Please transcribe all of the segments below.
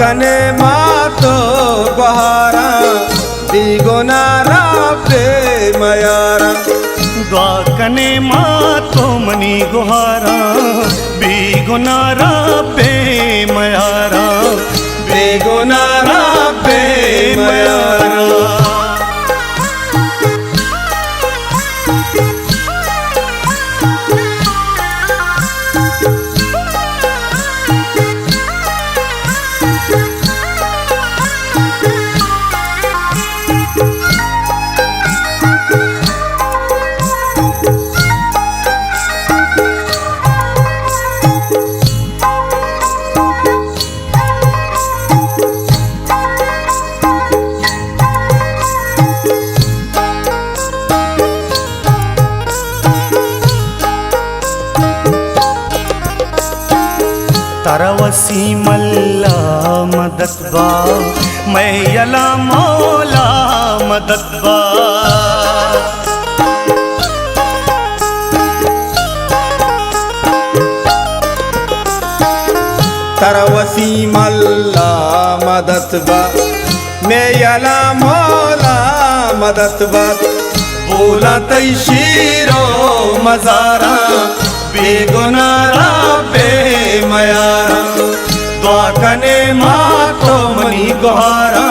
कने मातो बहारा दिगोनारा प्रेमयारा द्वाकने मातो मनी गुहारा बेगुनारा प्रेमयारा बेगुनारा प्रेमयारा तरवसी मल्ला मददबा मैं यला मौला मददबा तरवसी मल्ला मददबा मैं यला मौला मददबा बोला तैशीरो मजारा बेगुनारा प्रेमयारा द्वाकने मातो मनी गुहारा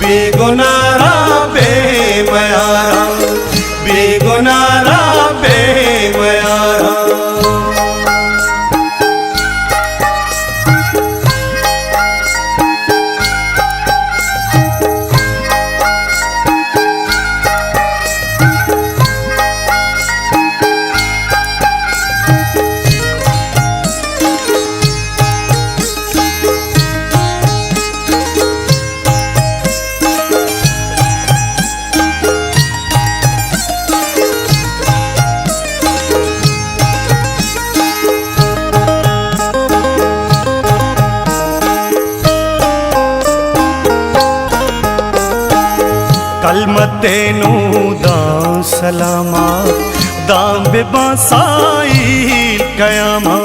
बेगुनारा प्रेमयारा बेगुनारा प्रेमयारा कलमते नू दां सलामा दां बेबासाई कयामा।